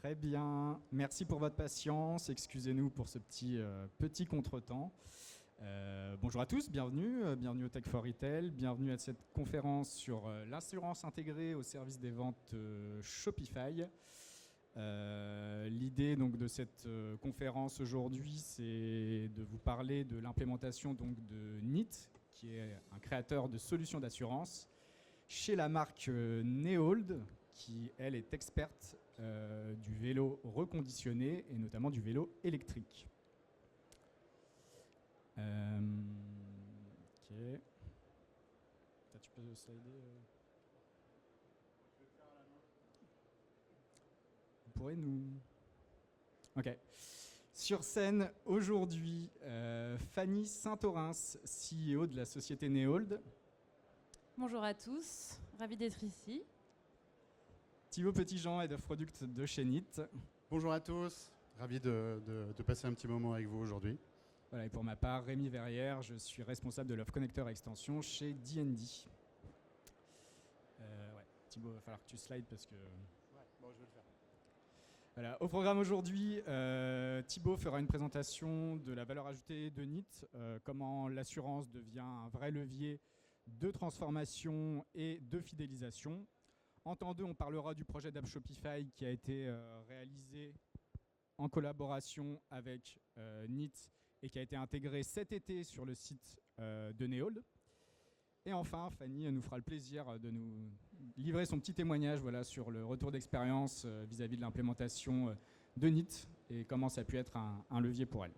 Très bien. Merci pour votre patience. Excusez-nous pour ce petit contretemps. Bonjour à tous, bienvenue au Tech for Retail, bienvenue à cette conférence sur l'assurance intégrée au service des ventes Shopify. L'idée donc de cette conférence aujourd'hui, c'est de vous parler de l'implémentation donc de Neat, qui est un créateur de solutions d'assurance chez la marque Neold, qui elle est experte du vélo reconditionné et notamment du vélo électrique. Ok. Tu peux slider Vous pourrez nous... Ok. Sur scène aujourd'hui, Fanny Saint-Orens, CEO de la société Neold. Bonjour à tous, ravi d'être ici. Thibaut Petitjean, Head of Product de chez Neat. Bonjour à tous, ravi de passer un petit moment avec vous aujourd'hui. Voilà, et pour ma part, Rémi Verrière, je suis responsable de l'offre connecteur extension chez D&D. Thibaut, il va falloir que tu slides parce que... Ouais, bon, je vais le faire. Voilà, au programme aujourd'hui, Thibaut fera une présentation de la valeur ajoutée de Neat, comment l'assurance devient un vrai levier de transformation et de fidélisation. En temps 2, on parlera du projet d'App Shopify qui a été réalisé en collaboration avec Neat et qui a été intégré cet été sur le site de Neold. Et enfin, Fanny nous fera le plaisir de nous livrer son petit témoignage sur le retour d'expérience vis-à-vis de l'implémentation de Neat et comment ça a pu être un levier pour elle.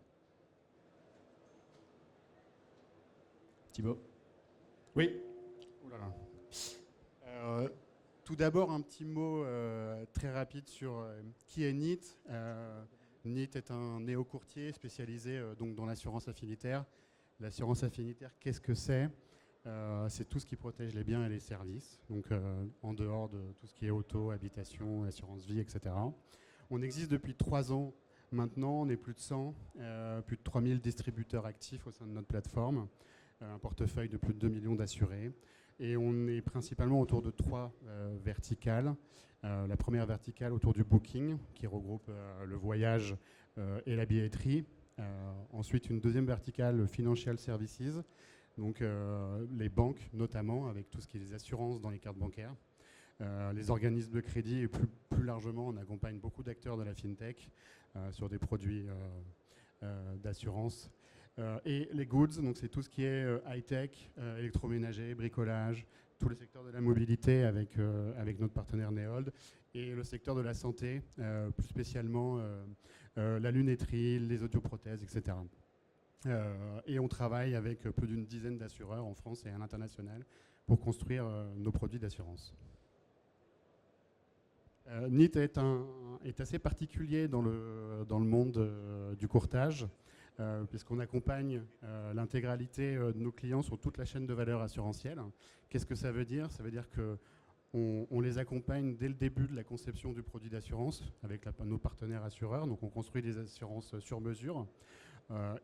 Thibaut. Oui. Ouh là là. Tout d'abord, un petit mot très rapide sur qui est Neat. Neat est un néo-courtier spécialisé donc dans l'assurance affinitaire. L'assurance affinitaire, qu'est-ce que c'est ? C'est tout ce qui protège les biens et les services, donc en dehors de tout ce qui est auto, habitation, assurance vie, etc. On existe depuis 3 ans maintenant, on est plus de 100, plus de 3000 distributeurs actifs au sein de notre plateforme, un portefeuille de plus de 2 millions d'assurés. Et on est principalement autour de 3 verticales. La première verticale autour du booking, qui regroupe le voyage et la billetterie. Ensuite, une deuxième verticale, le financial services, donc les banques notamment, avec tout ce qui est les assurances dans les cartes bancaires. Les organismes de crédit et plus largement, on accompagne beaucoup d'acteurs de la fintech sur des produits d'assurance. Et les goods, donc c'est tout ce qui est high-tech, électroménager, bricolage, tout le secteur de la mobilité avec notre partenaire Neold, et le secteur de la santé, plus spécialement la lunetterie, les audioprothèses, etc. Et on travaille avec plus d'une dizaine d'assureurs en France et à l'international pour construire nos produits d'assurance. Neat est assez particulier dans le monde du courtage, puisqu'on accompagne l'intégralité de nos clients sur toute la chaîne de valeur assurantielle. Qu'est-ce que ça veut dire ? Ça veut dire qu'on les accompagne dès le début de la conception du produit d'assurance avec nos partenaires assureurs. Donc on construit des assurances sur mesure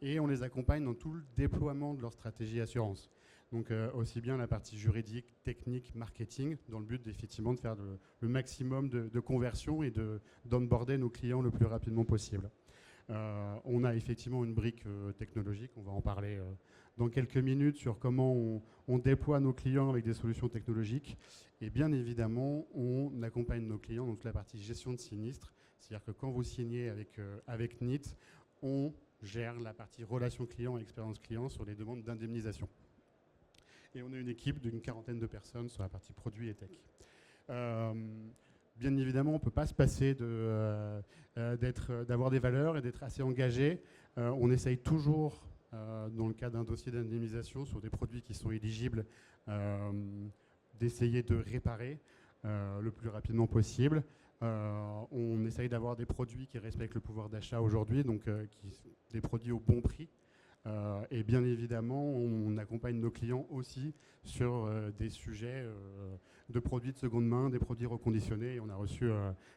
et on les accompagne dans tout le déploiement de leur stratégie assurance. Donc aussi bien la partie juridique, technique, marketing, dans le but effectivement de faire le maximum de conversion et d'onboarder nos clients le plus rapidement possible. On a effectivement une brique technologique, on va en parler dans quelques minutes sur comment on déploie nos clients avec des solutions technologiques. Et bien évidemment, on accompagne nos clients dans toute la partie gestion de sinistres. C'est-à-dire que quand vous signez avec Neat, on gère la partie relation client et expérience client sur les demandes d'indemnisation. Et on a une équipe d'une 40aine de personnes sur la partie produit et tech. Bien évidemment, on ne peut pas se passer d'avoir des valeurs et d'être assez engagé. On essaye toujours, dans le cas d'un dossier d'indemnisation sur des produits qui sont éligibles, d'essayer de réparer le plus rapidement possible. On essaye d'avoir des produits qui respectent le pouvoir d'achat aujourd'hui, donc des produits au bon prix. Et bien évidemment, on accompagne nos clients aussi sur des sujets de produits de seconde main, des produits reconditionnés. Et on a reçu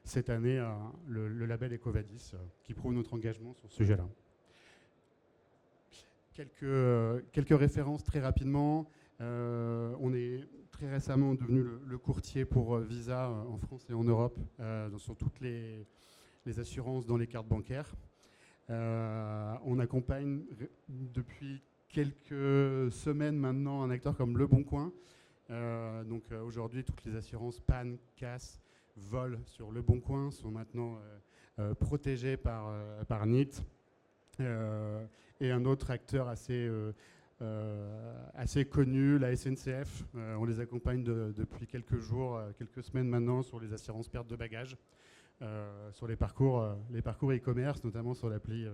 cette année le label EcoVadis qui prouve notre engagement sur ce sujet-là. Quelques références très rapidement. On est très récemment devenu le courtier pour Visa en France et en Europe sur toutes les les assurances dans les cartes bancaires. On accompagne depuis quelques semaines maintenant un acteur comme Le Bon Coin. Aujourd'hui, toutes les assurances panne, casse, vol sur Le Bon Coin sont maintenant protégées par NIT. Et un autre acteur assez connu, la SNCF. On les accompagne depuis quelques jours, quelques semaines maintenant sur les assurances perte de bagages, sur les parcours e-commerce, notamment sur l'appli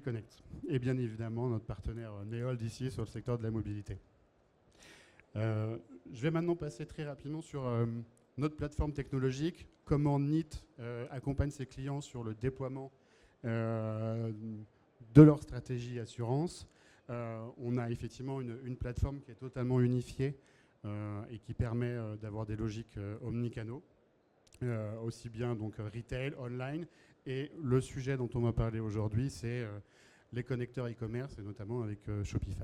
Connect. Et bien évidemment, notre partenaire Neold ici sur le secteur de la mobilité. Je vais maintenant passer très rapidement sur notre plateforme technologique, comment NIT accompagne ses clients sur le déploiement de leur stratégie assurance. On a effectivement une plateforme qui est totalement unifiée et qui permet d'avoir des logiques omnicanaux, aussi bien donc retail, online, et le sujet dont on va parler aujourd'hui, c'est les connecteurs e-commerce, et notamment avec Shopify.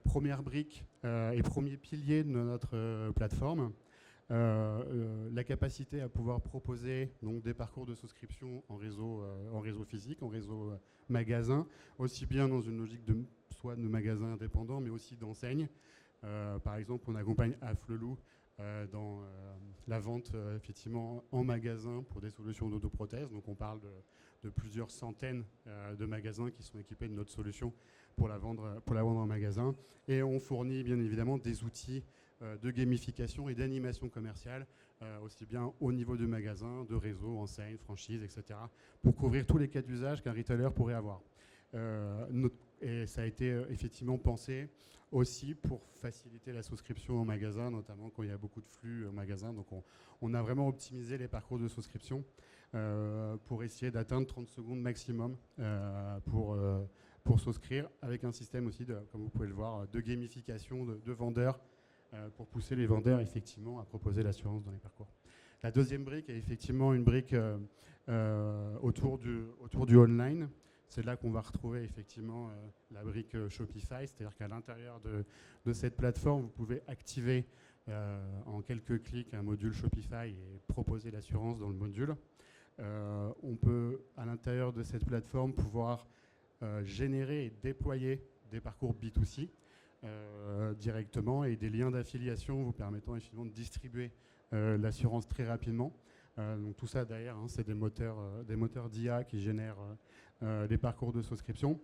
Première brique et premier pilier de notre plateforme, la capacité à pouvoir proposer donc, des parcours de souscription en réseau physique, en réseau magasin, aussi bien dans une logique soit de magasins indépendants, mais aussi d'enseignes. Par exemple, on accompagne Afflelou dans la vente effectivement en magasin pour des solutions d'autoprothèse. Donc on parle de plusieurs centaines de magasins qui sont équipés de notre solution pour la vendre en magasin. Et on fournit bien évidemment des outils de gamification et d'animation commerciale, aussi bien au niveau du magasin, de réseau, enseigne, franchise, etc., pour couvrir tous les cas d'usage qu'un retailer pourrait avoir. Et ça a été effectivement pensé aussi pour faciliter la souscription en magasin, notamment quand il y a beaucoup de flux en magasin. Donc on a vraiment optimisé les parcours de souscription pour essayer d'atteindre 30 secondes maximum pour souscrire, avec un système aussi, comme vous pouvez le voir, de gamification de vendeurs pour pousser les vendeurs effectivement à proposer l'assurance dans les parcours. La deuxième brique est effectivement une brique autour du online. C'est là qu'on va retrouver effectivement la brique Shopify, c'est-à-dire qu'à l'intérieur de cette plateforme, vous pouvez activer en quelques clics un module Shopify et proposer l'assurance dans le module. On peut, à l'intérieur de cette plateforme, pouvoir générer et déployer des parcours B2C directement et des liens d'affiliation vous permettant effectivement de distribuer l'assurance très rapidement. Donc tout ça d'ailleurs, c'est des moteurs d'IA qui génèrent les parcours de souscription.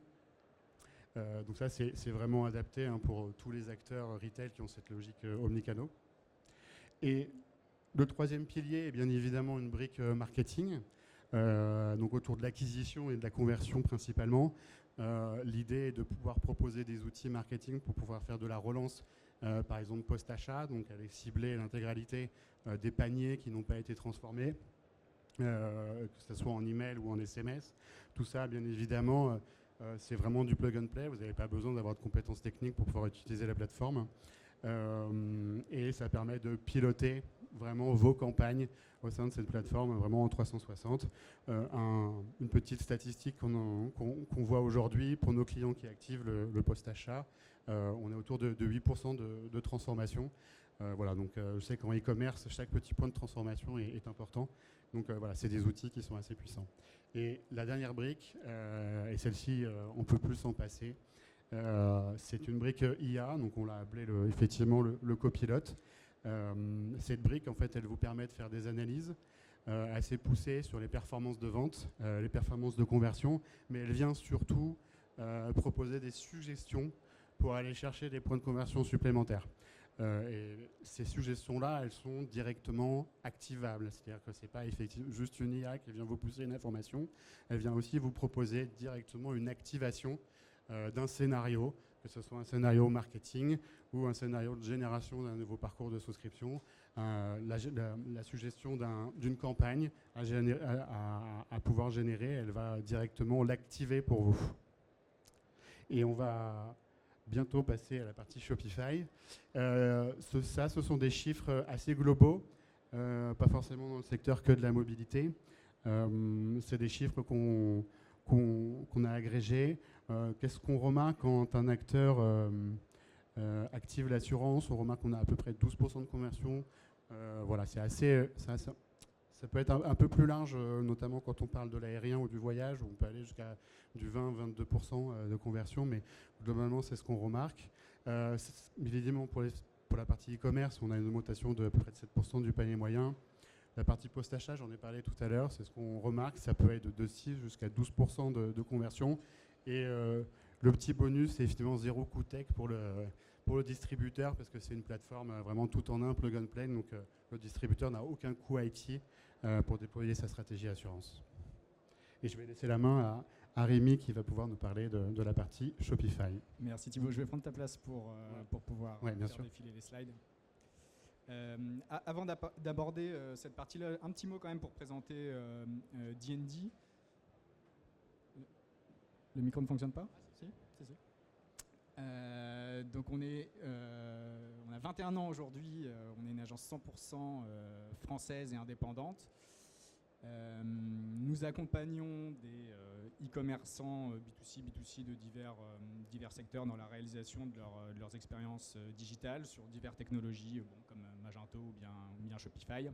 Donc ça, c'est vraiment adapté pour tous les acteurs retail qui ont cette logique omnicanaux. Et le troisième pilier est bien évidemment une brique marketing, donc autour de l'acquisition et de la conversion principalement. L'idée est de pouvoir proposer des outils marketing pour pouvoir faire de la relance, par exemple post-achat, donc avec cibler l'intégralité des paniers qui n'ont pas été transformés, que ce soit en email ou en SMS. Tout ça, bien évidemment, c'est vraiment du plug and play. Vous n'avez pas besoin d'avoir de compétences techniques pour pouvoir utiliser la plateforme. Et ça permet de piloter vraiment vos campagnes au sein de cette plateforme, vraiment en 360. Une petite statistique qu'on voit aujourd'hui pour nos clients qui activent le post-achat, on est autour de 8% de transformation. Voilà, donc je sais qu'en e-commerce, chaque petit point de transformation est important. Donc voilà, c'est des outils qui sont assez puissants. Et la dernière brique, et celle-ci, on ne peut plus s'en passer, c'est une brique IA, donc on l'a appelé effectivement le copilote. Cette brique, en fait, elle vous permet de faire des analyses assez poussées sur les performances de vente, les performances de conversion, mais elle vient surtout proposer des suggestions pour aller chercher des points de conversion supplémentaires. Et ces suggestions-là, elles sont directement activables. C'est-à-dire que ce n'est pas effectivement juste une IA qui vient vous pousser une information, elle vient aussi vous proposer directement une activation d'un scénario, que ce soit un scénario marketing ou un scénario de génération d'un nouveau parcours de souscription, la suggestion d'une campagne à pouvoir générer, elle va directement l'activer pour vous. Et on va bientôt passer à la partie Shopify. Ce sont des chiffres assez globaux, pas forcément dans le secteur que de la mobilité. C'est des chiffres qu'on a agrégés. Qu'est-ce qu'on remarque quand un acteur active l'assurance? On remarque qu'on a à peu près 12% de conversion. Voilà, c'est Ça peut être un peu plus large, notamment quand on parle de l'aérien ou du voyage, où on peut aller jusqu'à du 20-22% de conversion, mais globalement, c'est ce qu'on remarque. Évidemment, pour la partie e-commerce, on a une augmentation de à peu près de 7% du panier moyen. La partie post-achat, j'en ai parlé tout à l'heure, c'est ce qu'on remarque, ça peut être de 6 jusqu'à 12% de conversion. Et le petit bonus, c'est effectivement zéro coût tech pour le distributeur, parce que c'est une plateforme vraiment tout en un, plug and play, donc le distributeur n'a aucun coût IT pour déployer sa stratégie assurance. Et je vais laisser la main à Rémi qui va pouvoir nous parler de la partie Shopify. Merci Thibaut, je vais prendre ta place pour pouvoir bien faire sûr. défiler les slides. Avant d'aborder cette partie-là, un petit mot quand même pour présenter D&D. Le micro ne fonctionne pas ? Si. Donc on a 21 ans aujourd'hui, on est une agence 100% française et indépendante. Nous accompagnons des e-commerçants B2C, B2C de divers secteurs dans la réalisation de leurs expériences digitales sur diverses technologies comme Magento ou bien Shopify.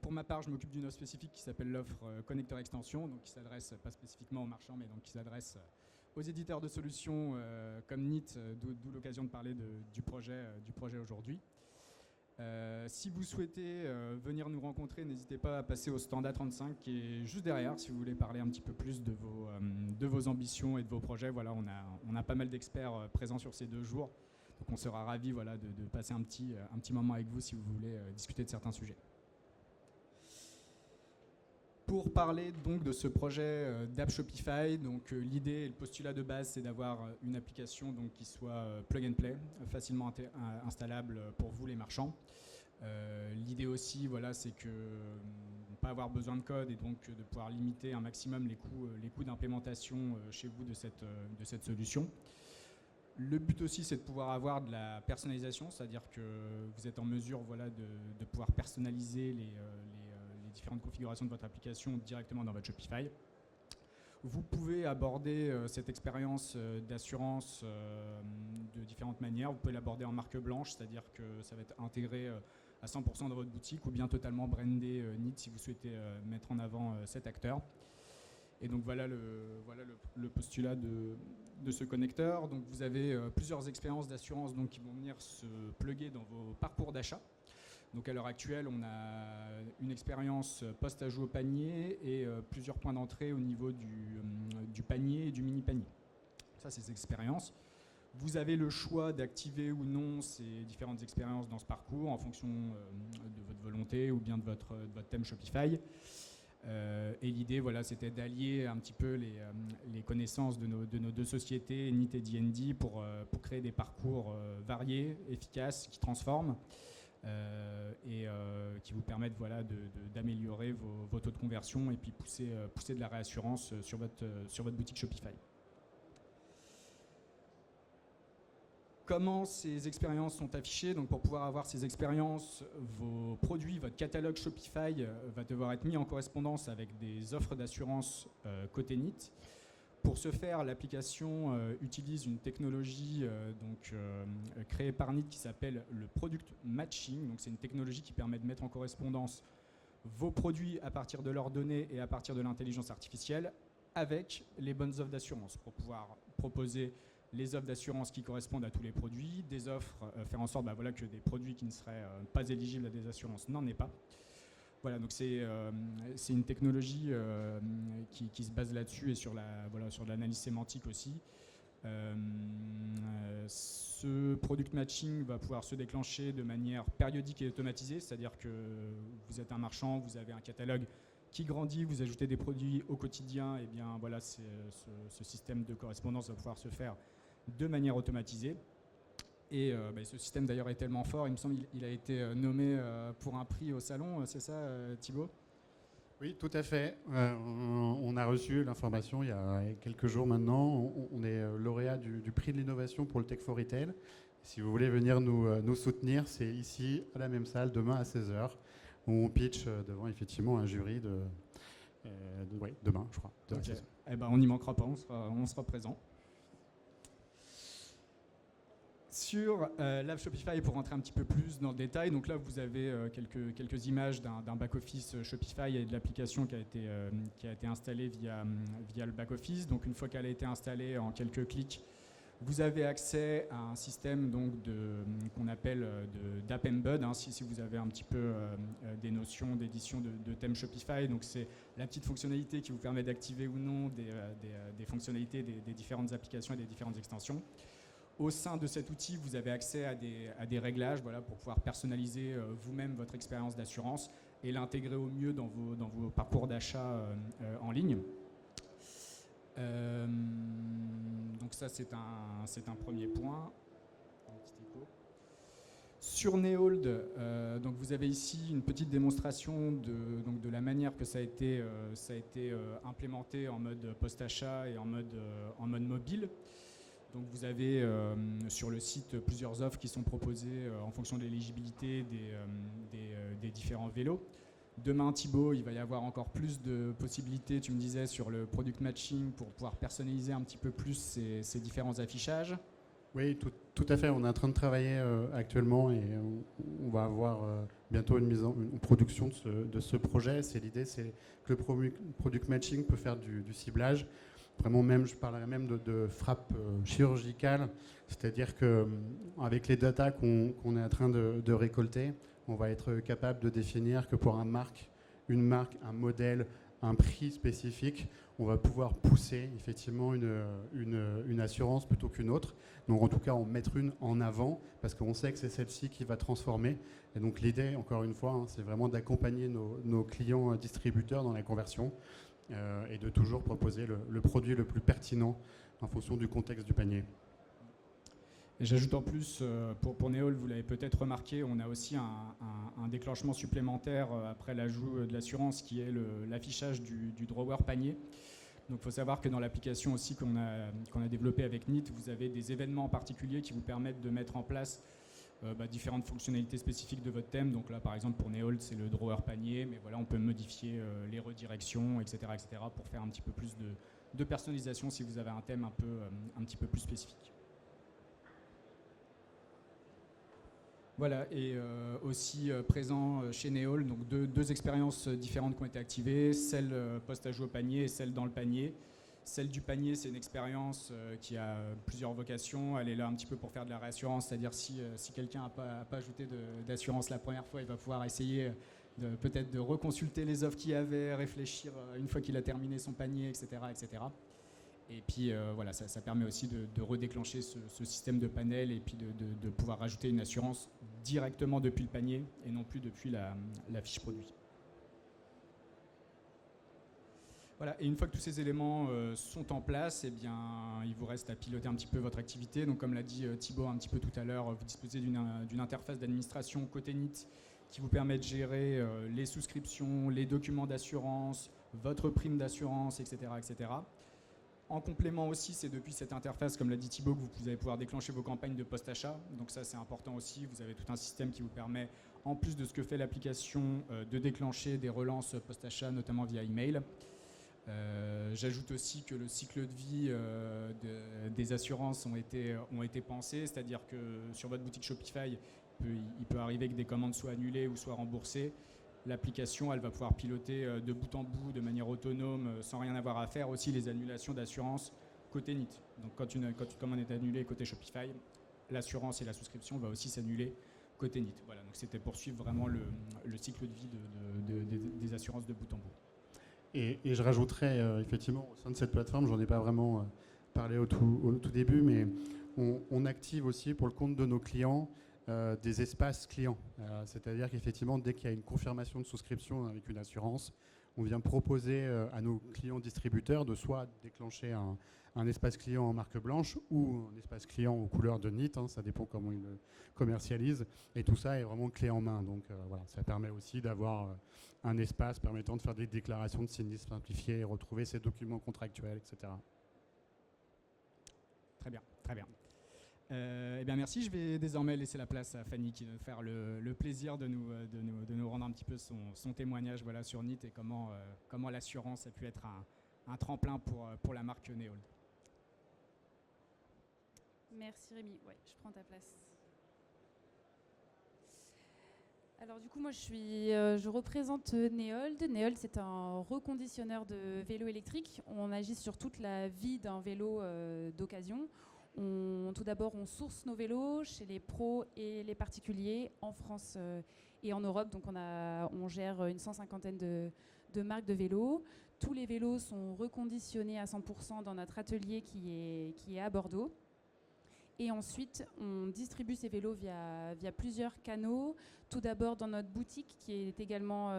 Pour ma part, je m'occupe d'une offre spécifique qui s'appelle l'offre Connecteur Extension, donc qui s'adresse pas spécifiquement aux marchands, mais donc qui s'adresse aux éditeurs de solutions comme NIT, d'où l'occasion de parler du projet aujourd'hui. Si vous souhaitez venir nous rencontrer, n'hésitez pas à passer au stand A35 qui est juste derrière si vous voulez parler un petit peu plus de vos ambitions et de vos projets. Voilà, on a pas mal d'experts présents sur ces 2 jours. Donc on sera ravis de passer un petit moment avec vous si vous voulez discuter de certains sujets. Pour parler donc de ce projet d'app Shopify, donc l'idée et le postulat de base, c'est d'avoir une application donc, qui soit plug and play, facilement installable pour vous les marchands. L'idée aussi, voilà, c'est que ne pas avoir besoin de code et donc de pouvoir limiter un maximum les coûts d'implémentation chez vous de cette solution. Le but aussi, c'est de pouvoir avoir de la personnalisation, c'est-à-dire que vous êtes en mesure de pouvoir personnaliser les différentes configurations de votre application directement dans votre Shopify. Vous pouvez aborder cette expérience d'assurance de différentes manières. Vous pouvez l'aborder en marque blanche, c'est-à-dire que ça va être intégré à 100% dans votre boutique, ou bien totalement brandé NIT si vous souhaitez mettre en avant cet acteur. Et donc voilà le postulat de ce connecteur. Donc vous avez plusieurs expériences d'assurance qui vont venir se plugger dans vos parcours d'achat. Donc à l'heure actuelle, on a une expérience post-ajout au panier et plusieurs points d'entrée au niveau du panier et du mini-panier. Ça, c'est ces expériences. Vous avez le choix d'activer ou non ces différentes expériences dans ce parcours en fonction de votre volonté ou bien de votre thème Shopify. Et l'idée, c'était d'allier un petit peu les connaissances de nos 2 sociétés, NIT et D&D, pour créer des parcours variés, efficaces, qui transforment. Et qui vous permettent d'améliorer vos taux de conversion et puis pousser de la réassurance sur votre boutique Shopify. Comment ces expériences sont affichées? Donc pour pouvoir avoir ces expériences, vos produits, votre catalogue Shopify va devoir être mis en correspondance avec des offres d'assurance côté NIT. Pour ce faire, l'application utilise une technologie créée par NIT qui s'appelle le Product Matching. Donc c'est une technologie qui permet de mettre en correspondance vos produits à partir de leurs données et à partir de l'intelligence artificielle avec les bonnes offres d'assurance pour pouvoir proposer les offres d'assurance qui correspondent à tous les produits, des offres, faire en sorte que des produits qui ne seraient pas éligibles à des assurances n'en aient pas. Voilà, donc c'est une technologie qui se base là-dessus et sur l'analyse sémantique aussi. Ce product matching va pouvoir se déclencher de manière périodique et automatisée, c'est-à-dire que vous êtes un marchand, vous avez un catalogue qui grandit, vous ajoutez des produits au quotidien, et bien voilà, ce système de correspondance va pouvoir se faire de manière automatisée. Et ce système d'ailleurs est tellement fort, il me semble qu'il a été nommé pour un prix au salon, c'est ça Thibaut? Oui, tout à fait. On a reçu l'information il y a quelques jours maintenant. On est lauréat du prix de l'innovation pour le Tech for Retail. Si vous voulez venir nous soutenir, c'est ici, à la même salle, demain à 16h, où on pitch devant effectivement un jury demain, je crois. Okay. On n'y manquera pas, on sera présent. Sur l'app Shopify, pour rentrer un petit peu plus dans le détail, donc là vous avez quelques images d'un back-office Shopify et de l'application qui a été installée via le back-office. Donc une fois qu'elle a été installée, en quelques clics, vous avez accès à un système qu'on appelle d'app embed, si vous avez un petit peu des notions d'édition de thème Shopify. Donc c'est la petite fonctionnalité qui vous permet d'activer ou non des fonctionnalités des différentes applications et des différentes extensions. Au sein de cet outil, vous avez accès à des réglages pour pouvoir personnaliser vous-même votre expérience d'assurance et l'intégrer au mieux dans vos parcours d'achat en ligne. Donc ça, c'est un premier point. Sur Neold, donc vous avez ici une petite démonstration de la manière que ça a été implémenté en mode post-achat et en mode mobile. Donc vous avez sur le site plusieurs offres qui sont proposées en fonction de l'éligibilité des différents vélos. Demain, Thibaut, il va y avoir encore plus de possibilités, tu me disais, sur le product matching pour pouvoir personnaliser un petit peu plus ces différents affichages. Oui, tout à fait. On est en train de travailler actuellement et on va avoir bientôt une production de ce projet. L'idée, c'est que le product matching peut faire du ciblage. Vraiment, je parlerais même de frappe chirurgicale, c'est-à-dire qu'avec les datas qu'on est en train de récolter, on va être capable de définir que pour une marque, un modèle, un prix spécifique, on va pouvoir pousser effectivement une assurance plutôt qu'une autre. Donc en tout cas, en mettre une en avant, parce qu'on sait que c'est celle-ci qui va transformer. Et donc l'idée, encore une fois, c'est vraiment d'accompagner nos clients distributeurs dans la conversion. Et de toujours proposer le produit le plus pertinent en fonction du contexte du panier. Et j'ajoute en plus, pour Neold, vous l'avez peut-être remarqué, on a aussi un déclenchement supplémentaire après l'ajout de l'assurance qui est l'affichage du drawer panier. Donc il faut savoir que dans l'application aussi qu'on a développée avec NIT, vous avez des événements particuliers qui vous permettent de mettre en place différentes fonctionnalités spécifiques de votre thème. Donc là, par exemple, pour Neold, c'est le drawer panier, mais voilà, on peut modifier les redirections, etc., pour faire un petit peu plus de personnalisation si vous avez un thème un petit peu plus spécifique. Voilà, et aussi présent chez Neold, donc deux expériences différentes qui ont été activées, celle post-ajout au panier et celle dans le panier. Celle du panier, c'est une expérience qui a plusieurs vocations. Elle est là un petit peu pour faire de la réassurance, c'est-à-dire si quelqu'un n'a pas ajouté d'assurance la première fois, il va pouvoir essayer peut-être de reconsulter les offres qu'il y avait, réfléchir une fois qu'il a terminé son panier, etc. Et puis voilà, ça permet aussi de redéclencher ce système de panel et puis de pouvoir rajouter une assurance directement depuis le panier et non plus depuis la fiche produit. Voilà, et une fois que tous ces éléments sont en place, eh bien, il vous reste à piloter un petit peu votre activité. Donc, comme l'a dit Thibaut un petit peu tout à l'heure, vous disposez d'une interface d'administration côté NIT qui vous permet de gérer les souscriptions, les documents d'assurance, votre prime d'assurance, etc., etc. En complément aussi, c'est depuis cette interface, comme l'a dit Thibaut, que vous allez pouvoir déclencher vos campagnes de post-achat. Donc ça, c'est important aussi. Vous avez tout un système qui vous permet, en plus de ce que fait l'application, de déclencher des relances post-achat, notamment via email. J'ajoute aussi que le cycle de vie des assurances ont été pensés, c'est-à-dire que sur votre boutique Shopify, il peut arriver que des commandes soient annulées ou soient remboursées. L'application, elle va pouvoir piloter de bout en bout, de manière autonome, sans rien avoir à faire, aussi les annulations d'assurance côté NIT. Donc quand une commande est annulée côté Shopify, l'assurance et la souscription va aussi s'annuler côté NIT. Voilà, donc c'était pour suivre vraiment le cycle de vie des assurances de bout en bout. Et je rajouterais effectivement au sein de cette plateforme, j'en ai pas vraiment parlé au tout début, mais on active aussi pour le compte de nos clients des espaces clients. C'est-à-dire qu'effectivement, dès qu'il y a une confirmation de souscription avec une assurance, on vient proposer à nos clients distributeurs de soit déclencher un espace client en marque blanche ou un espace client aux couleurs de NIT, ça dépend comment ils le commercialisent. Et tout ça est vraiment clé en main. Donc voilà, ça permet aussi d'avoir un espace permettant de faire des déclarations de sinistres simplifiées et retrouver ces documents contractuels, etc. Très bien, très bien. Eh bien merci, je vais désormais laisser la place à Fanny qui va nous faire le plaisir de nous rendre un petit peu son témoignage sur NIT et comment l'assurance a pu être un tremplin pour la marque Neold. Merci Rémi. Ouais, je prends ta place. Alors du coup, moi je représente Neold. Neold, c'est un reconditionneur de vélos électriques. On agit sur toute la vie d'un vélo d'occasion. Tout d'abord, on source nos vélos chez les pros et les particuliers en France et en Europe. Donc on gère une 150aine de marques de vélos. Tous les vélos sont reconditionnés à 100% dans notre atelier qui est à Bordeaux. Et ensuite, on distribue ces vélos via plusieurs canaux. Tout d'abord dans notre boutique qui est également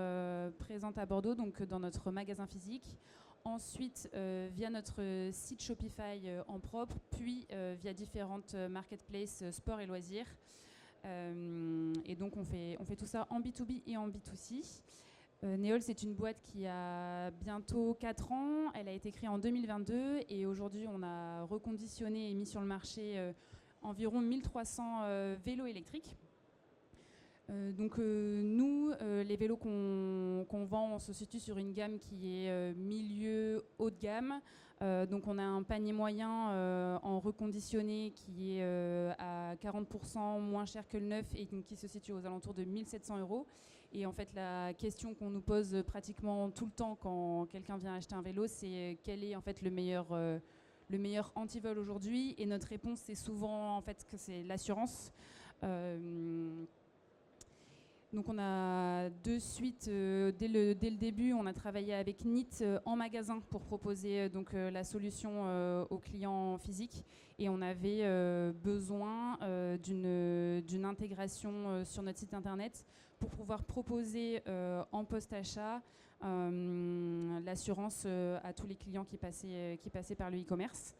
présente à Bordeaux, donc dans notre magasin physique. Ensuite, via notre site Shopify en propre, puis via différentes marketplaces sport et loisirs. Et donc, on fait tout ça en B2B et en B2C. Neold, c'est une boîte qui a bientôt 4 ans. Elle a été créée en 2022 et aujourd'hui, on a reconditionné et mis sur le marché environ 1300 vélos électriques. Nous, les vélos qu'on vend, on se situe sur une gamme qui est milieu haut de gamme. Donc on a un panier moyen en reconditionné qui est à 40% moins cher que le neuf et donc qui se situe aux alentours de 1 700 €. Et en fait, la question qu'on nous pose pratiquement tout le temps quand quelqu'un vient acheter un vélo, c'est quel est en fait le meilleur anti-vol aujourd'hui. Et notre réponse, c'est souvent en fait que c'est l'assurance. Donc on a de suite, dès le début, on a travaillé avec NIT en magasin pour proposer la solution aux clients physiques. Et on avait besoin d'une intégration sur notre site internet pour pouvoir proposer en post-achat l'assurance à tous les clients qui passaient par le e-commerce.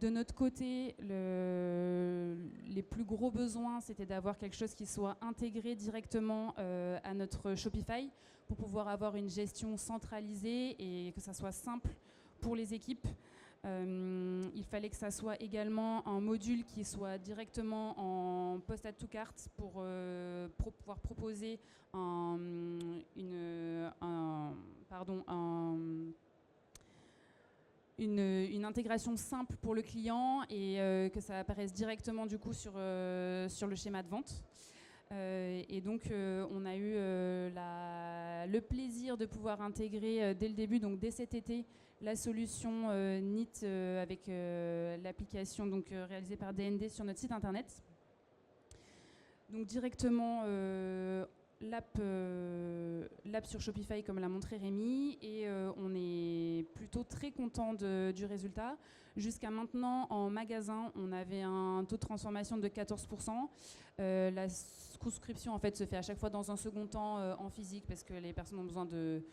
De notre côté, les plus gros besoins, c'était d'avoir quelque chose qui soit intégré directement à notre Shopify pour pouvoir avoir une gestion centralisée et que ça soit simple pour les équipes. Il fallait que ça soit également un module qui soit directement en post-add to cart pour pouvoir proposer une intégration simple pour le client et que ça apparaisse directement du coup sur le schéma de vente. Et donc on a eu le plaisir de pouvoir intégrer dès le début, donc dès cet été, la solution NIT avec l'application réalisée par DND sur notre site internet. Donc directement l'app sur Shopify comme l'a montré Rémi et on est plutôt très content du résultat. Jusqu'à maintenant en magasin on avait un taux de transformation de 14%. La souscription en fait se fait à chaque fois dans un second temps en physique parce que les personnes ont besoin de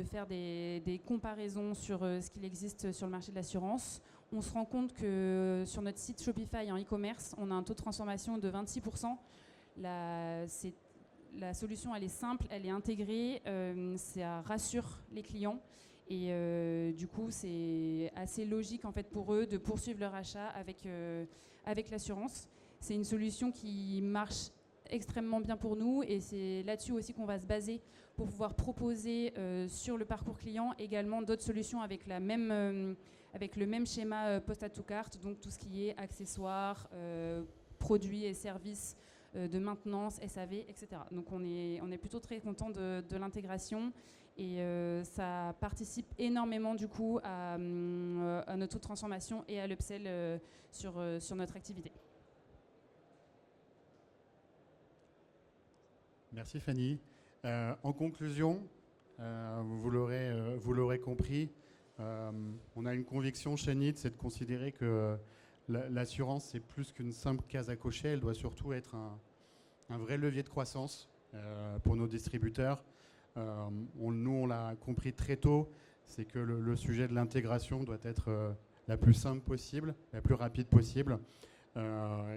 faire des comparaisons sur ce qu'il existe sur le marché de l'assurance. On se rend compte que sur notre site Shopify en e-commerce, on a un taux de transformation de 26%. La solution, elle est simple, elle est intégrée, ça rassure les clients. Et du coup, c'est assez logique en fait, pour eux de poursuivre leur achat avec l'assurance. C'est une solution qui marche extrêmement bien pour nous et c'est là-dessus aussi qu'on va se baser pour pouvoir proposer sur le parcours client également d'autres solutions avec le même schéma post-add to cart, donc tout ce qui est accessoires, produits et services de maintenance, SAV, etc. Donc on est plutôt très content de l'intégration et ça participe énormément du coup à notre taux de transformation et à l'upsell sur notre activité. Merci Fanny. En conclusion, vous l'aurez compris, on a une conviction chez NIT, c'est de considérer que l'assurance, c'est plus qu'une simple case à cocher, elle doit surtout être un vrai levier de croissance pour nos distributeurs. Nous, on l'a compris très tôt, c'est que le sujet de l'intégration doit être la plus simple possible, la plus rapide possible.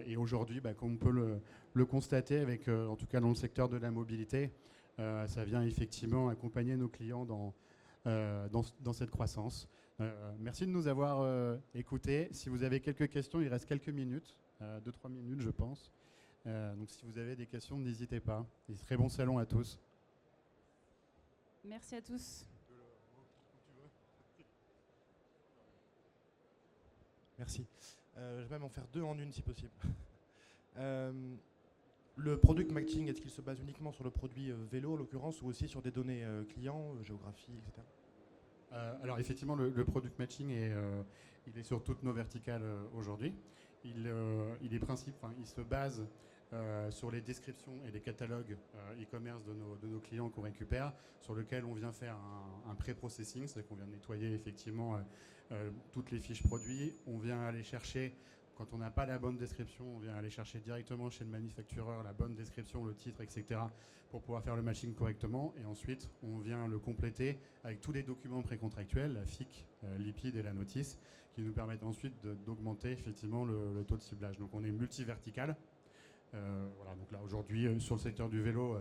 Et aujourd'hui, comme on peut le constater, en tout cas dans le secteur de la mobilité, ça vient effectivement accompagner nos clients dans cette croissance. Merci de nous avoir écoutés. Si vous avez quelques questions, il reste quelques minutes, 2-3 minutes je pense. Donc si vous avez des questions, n'hésitez pas. Et très bon salon à tous. Merci à tous. Merci. Je vais même en faire deux en une si possible. Le product matching, est-ce qu'il se base uniquement sur le produit vélo en l'occurrence ou aussi sur des données clients, géographie, etc. Alors effectivement, le product matching il est sur toutes nos verticales aujourd'hui. Il se base sur les descriptions et les catalogues e-commerce de nos clients qu'on récupère, sur lesquels on vient faire un pré-processing, c'est-à-dire qu'on vient nettoyer effectivement toutes les fiches produits. On vient aller chercher, quand on n'a pas la bonne description, on vient aller chercher directement chez le manufactureur la bonne description, le titre, etc., pour pouvoir faire le matching correctement. Et ensuite, on vient le compléter avec tous les documents précontractuels, la FIC, l'IPID et la notice, qui nous permettent ensuite d'augmenter effectivement le taux de ciblage. Donc on est multivertical. Voilà, donc là aujourd'hui sur le secteur du vélo,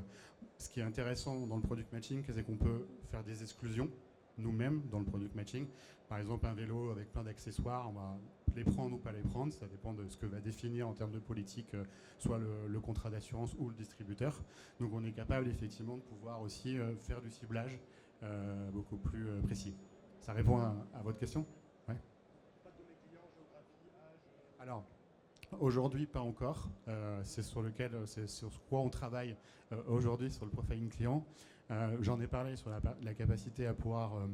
ce qui est intéressant dans le product matching, c'est qu'on peut faire des exclusions nous-mêmes dans le product matching. Par exemple, un vélo avec plein d'accessoires, on va les prendre ou pas les prendre, ça dépend de ce que va définir en termes de politique soit le contrat d'assurance ou le distributeur. Donc on est capable effectivement de pouvoir aussi faire du ciblage beaucoup plus précis. Ça répond à votre question? Ouais. Pas de données clients, géographie, âge. Alors, aujourd'hui, pas encore. C'est sur quoi on travaille aujourd'hui sur le profiling client. J'en ai parlé sur la capacité à pouvoir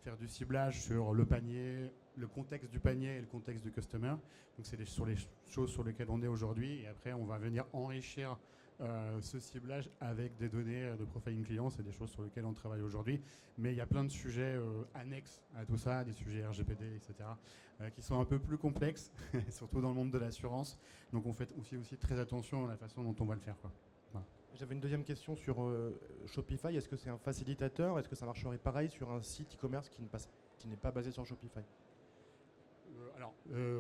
faire du ciblage sur le panier, le contexte du panier et le contexte du customer. Donc c'est sur les choses sur lesquelles on est aujourd'hui. Et après, on va venir enrichir ce ciblage avec des données de profiling client. C'est des choses sur lesquelles on travaille aujourd'hui. Mais il y a plein de sujets annexes à tout ça, des sujets RGPD, etc., qui sont un peu plus complexes, surtout dans le monde de l'assurance. Donc on fait aussi très attention à la façon dont on va le faire, quoi. Voilà. J'avais une deuxième question sur Shopify. Est-ce que c'est un facilitateur? Est-ce que ça marcherait pareil sur un site e-commerce qui n'est pas basé sur Shopify?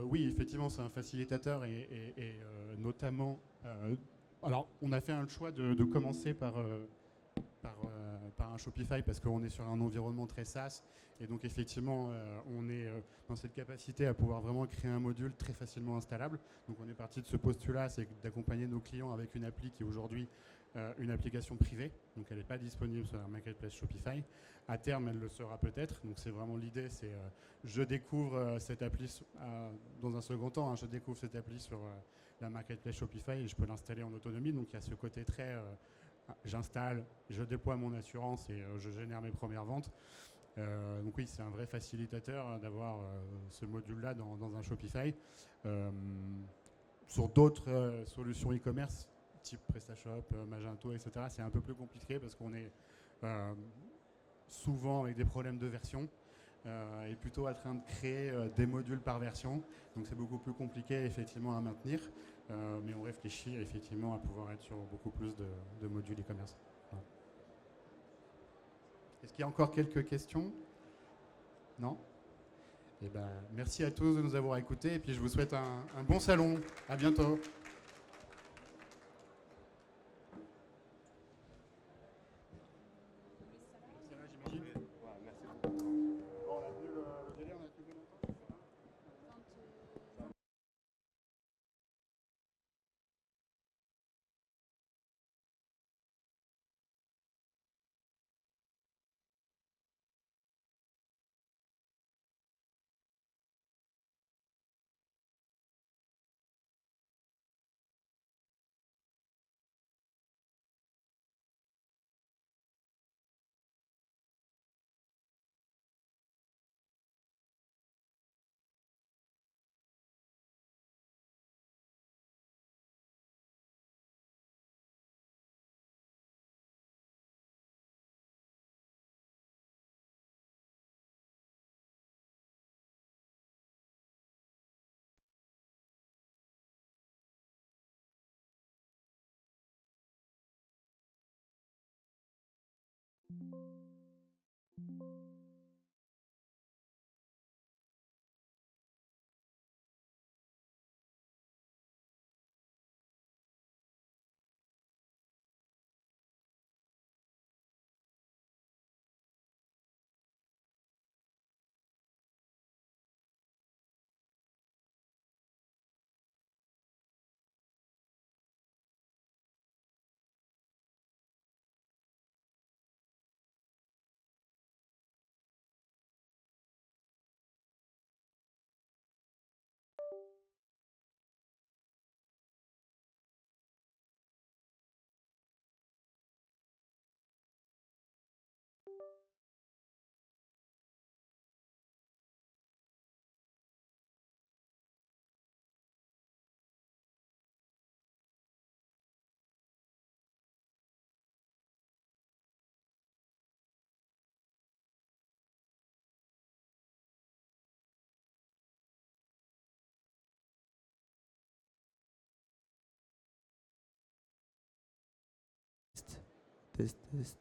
Oui, effectivement, c'est un facilitateur et notamment... alors, on a fait un choix de commencer par un Shopify parce qu'on est sur un environnement très SaaS et donc effectivement, on est dans cette capacité à pouvoir vraiment créer un module très facilement installable. Donc, on est parti de ce postulat, c'est d'accompagner nos clients avec une appli qui est aujourd'hui une application privée, donc elle n'est pas disponible sur la marketplace Shopify. À terme, elle le sera peut-être. Donc c'est vraiment l'idée, c'est je découvre cette appli dans un second temps. Je découvre cette appli sur la marketplace Shopify et je peux l'installer en autonomie. Donc il y a ce côté très j'installe, je déploie mon assurance et je génère mes premières ventes. Donc oui, c'est un vrai facilitateur d'avoir ce module-là dans un Shopify. Sur d'autres solutions e-commerce, type PrestaShop, Magento, etc., c'est un peu plus compliqué parce qu'on est souvent avec des problèmes de version et plutôt en train de créer des modules par version. Donc c'est beaucoup plus compliqué effectivement à maintenir, mais on réfléchit effectivement à pouvoir être sur beaucoup plus de modules e-commerce. Voilà. Est-ce qu'il y a encore quelques questions? Non? Eh ben, merci à tous de nous avoir écoutés et puis je vous souhaite un bon salon. À bientôt. Test, test.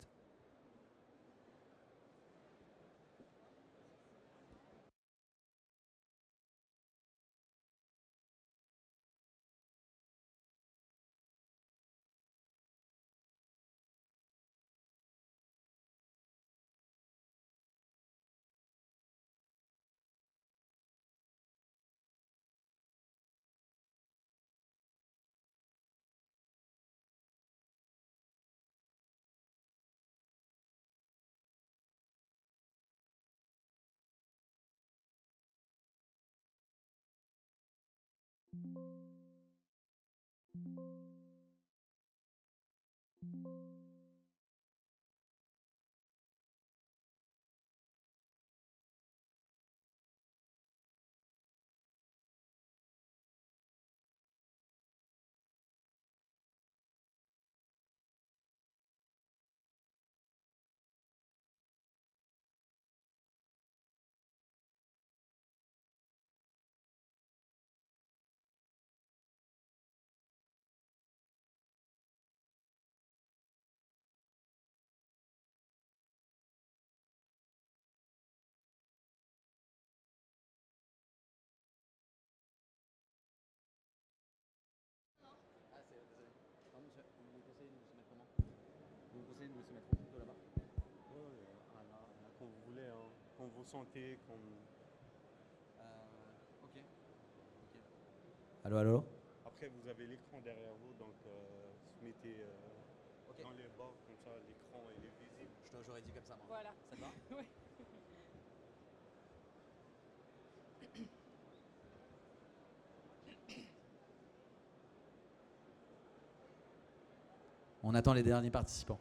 Quand vous voulez, hein. Quand vous sentez, quand... Ok. Allô, allô. Après, vous avez l'écran derrière vous, donc vous mettez Ok. dans les bords, comme ça, l'écran il est visible. J'aurais dit comme ça, moi. Voilà. Ça te va? Ouais. On attend les derniers participants.